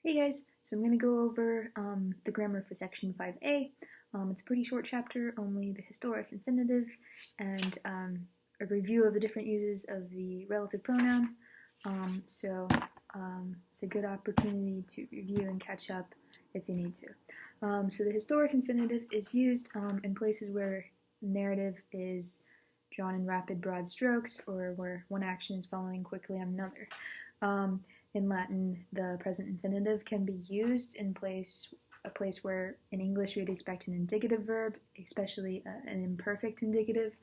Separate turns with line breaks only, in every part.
Hey guys, so I'm going to go over the grammar for section 5a. It's a pretty short chapter, only the historic infinitive, and a review of the different uses of the relative pronoun. It's a good opportunity to review and catch up if you need to. So the historic infinitive is used in places where narrative is drawn in rapid, broad strokes, or where one action is following quickly on another. In Latin, the present infinitive can be used in a place where in English we'd expect an indicative verb, especially an imperfect indicative.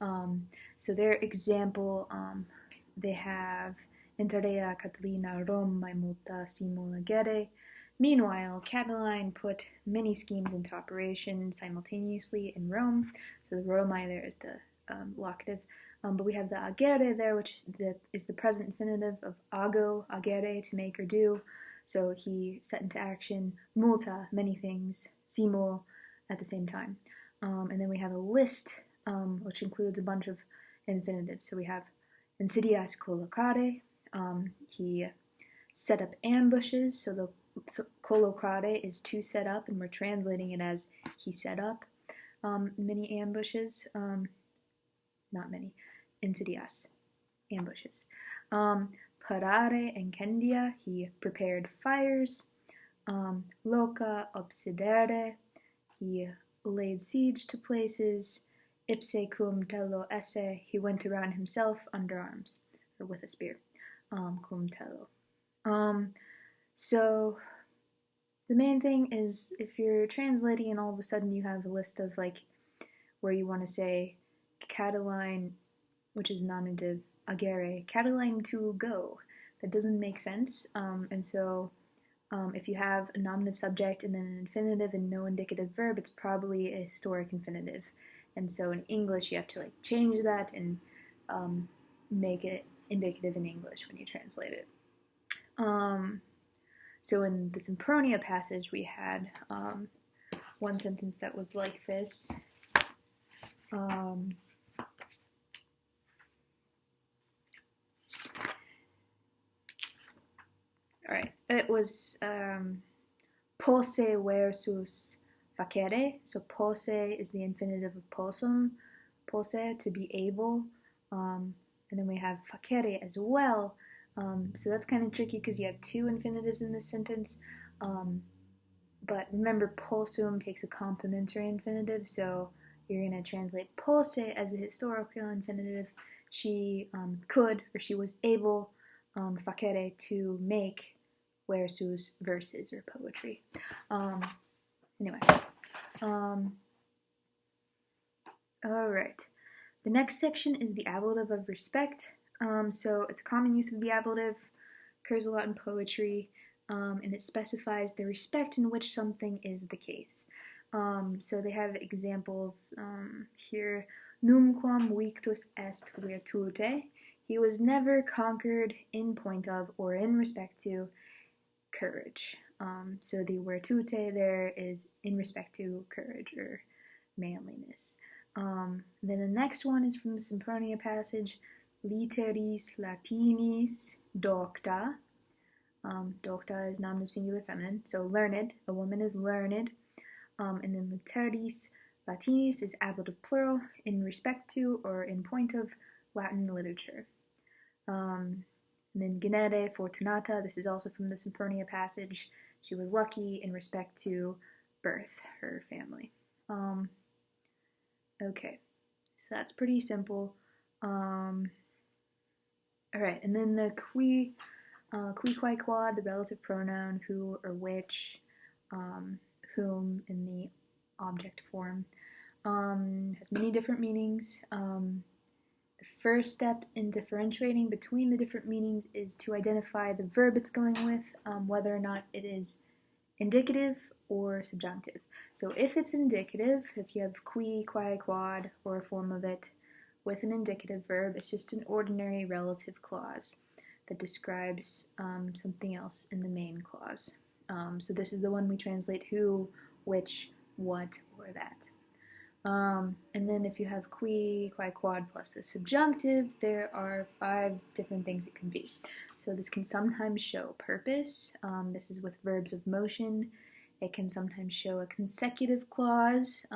So their example, they have Intarea Catilina Romae multa simula gere. Meanwhile, Catiline put many schemes into operation simultaneously in Rome. So the Romae there is the locative. But we have the agere there, which is the present infinitive of ago, agere, to make or do. So he set into action multa, many things, simul, at the same time. And then we have a list, which includes a bunch of infinitives. So we have insidias collocare, he set up ambushes. So the collocare is to set up, and we're translating it as he set up many ambushes. Not many, insidias, ambushes. Parare incendia, he prepared fires. Loca obsidere, he laid siege to places. Ipse cum tello esse, he went around himself under arms, or with a spear. Cum tello. So the main thing is if you're translating and all of a sudden you have a list of like where you want to say Catiline, which is nominative, agere, Catiline to go. That doesn't make sense. And so if you have a nominative subject and then an infinitive and no indicative verb, it's probably a historic infinitive. And so in English, you have to like change that and make it indicative in English when you translate it. So in the Sempronia passage, we had one sentence that was like this. Alright, it was posse versus facere. So posse is the infinitive of possum, posse, to be able, and then we have facere as well. So that's kind of tricky because you have two infinitives in this sentence. But remember, possum takes a complementary infinitive, so you're going to translate posse as the historical infinitive. She could, or she was able, facere, to make versus verses or poetry. Anyway. Alright. The next section is the ablative of respect. So it's a common use of the ablative, occurs a lot in poetry, and it specifies the respect in which something is the case. So they have examples here. Numquam victus est virtute. He was never conquered in point of or in respect to courage. So the virtute there is in respect to courage or manliness. Then the next one is from the Sempronia passage. Literis latinis docta. Docta is nominative singular feminine, so learned. A woman is learned. And then literis latinis is ablative plural in respect to or in point of Latin literature. And then genere fortunata, this is also from the Sempronia passage. She was lucky in respect to birth, her family. Okay, so that's pretty simple. Alright, and then the qui, quae, quod, the relative pronoun, who or which, whom in the object form, has many different meanings. The first step in differentiating between the different meanings is to identify the verb it's going with, whether or not it is indicative or subjunctive. So if it's indicative, if you have qui, quae, quod, or a form of it with an indicative verb, it's just an ordinary relative clause that describes something else in the main clause. So this is the one we translate who, which, what, or that. And then if you have qui, quad plus the subjunctive, there are 5 different things it can be. So this can sometimes show purpose. This is with verbs of motion. It can sometimes show a consecutive clause.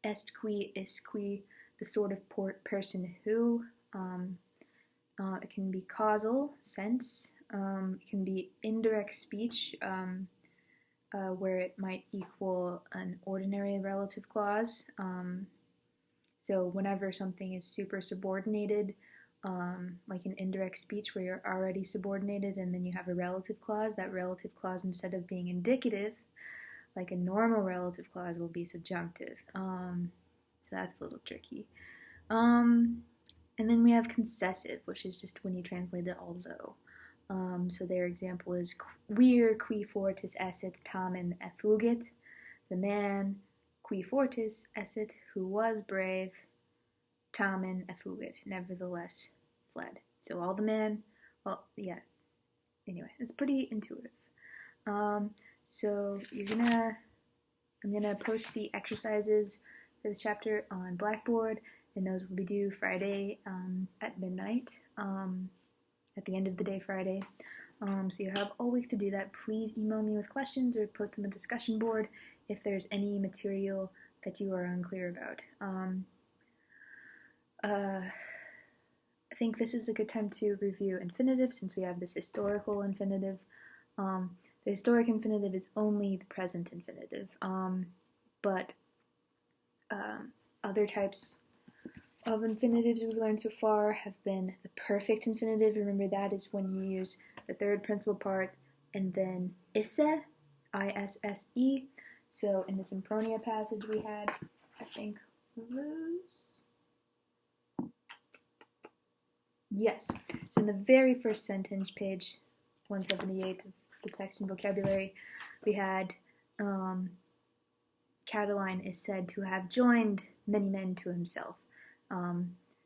Est qui, is qui, the sort of person who. It can be causal, sense. It can be indirect speech, where it might equal an ordinary relative clause. So whenever something is super subordinated, like an indirect speech where you're already subordinated and then you have a relative clause, that relative clause, instead of being indicative, like a normal relative clause, will be subjunctive. So that's a little tricky. And then we have concessive, which is just when you translate it although. So their example is vir qui fortis esset tamen effugit, the man qui fortis esset, who was brave, tamen effugit, nevertheless fled. So all the man, well, yeah. Anyway, it's pretty intuitive. So I'm gonna post the exercises for this chapter on Blackboard, and those will be due Friday at midnight. At the end of the day Friday. So you have all week to do that. Please email me with questions or post on the discussion board if there's any material that you are unclear about. I think this is a good time to review infinitive, since we have this historical infinitive. The historic infinitive is only the present infinitive, but other types of infinitives we've learned so far have been the perfect infinitive. Remember, that is when you use the third principal part and then isse, I-S-S-E. So in the Sempronia passage we had, I think, yes. So in the very first sentence, page 178 of the text and vocabulary, we had Catiline is said to have joined many men to himself.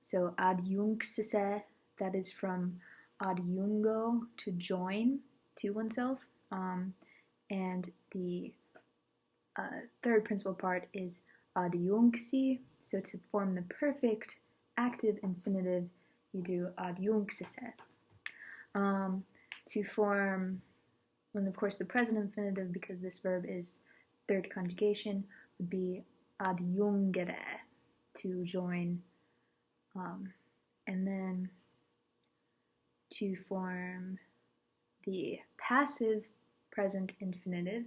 So adjunxisse, that is from adjungo, to join to oneself. And the third principal part is adjunxi. So to form the perfect active infinitive, you do adjunxisse. To form, and of course the present infinitive, because this verb is third conjugation, would be adjungere, to join. And then to form the passive present infinitive,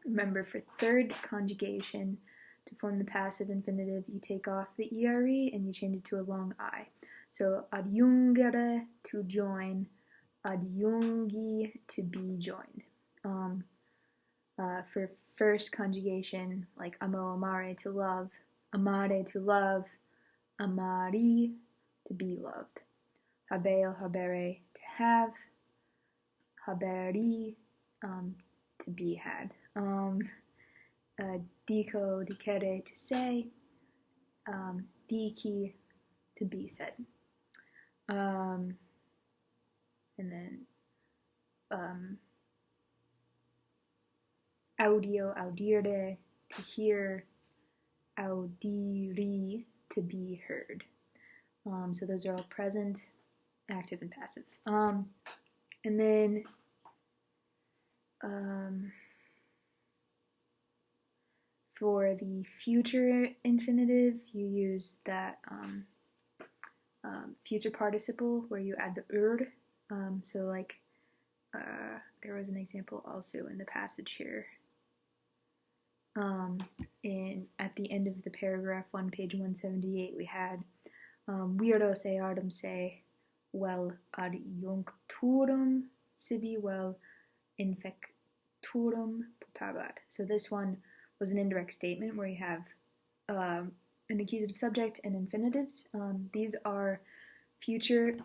remember, for third conjugation, to form the passive infinitive, you take off the ere and you change it to a long I. So adjungere, to join, adjungi, to be joined. For first conjugation, like amo, amare, to love, amare, to love, amari, to be loved, habeo, habere, to have, haberi, to be had, dico, dicere, to say, dici, to be said, and then audio, audire, to hear, audiri, to be heard. So those are all present, active, and passive. And then for the future infinitive, you use that future participle where you add the so like there was an example also in the passage here. At the end of the paragraph on page 178, we had viros eardum se vel adjuncturum sibi vel infecturum potabat. So this one was an indirect statement where you have an accusative subject and infinitives. These are future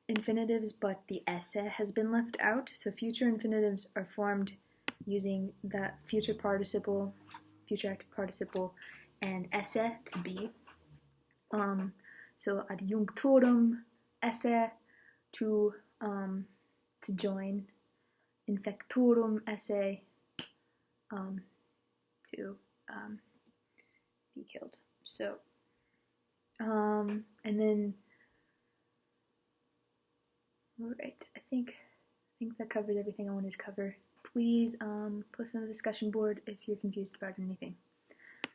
infinitives, but the esse has been left out. So future infinitives are formed using that future participle, future active participle, and esse, to be. So adjunctorum esse, to join, infectorum esse, to he killed. So, and then, alright, I think that covers everything I wanted to cover. Please post on the discussion board if you're confused about anything.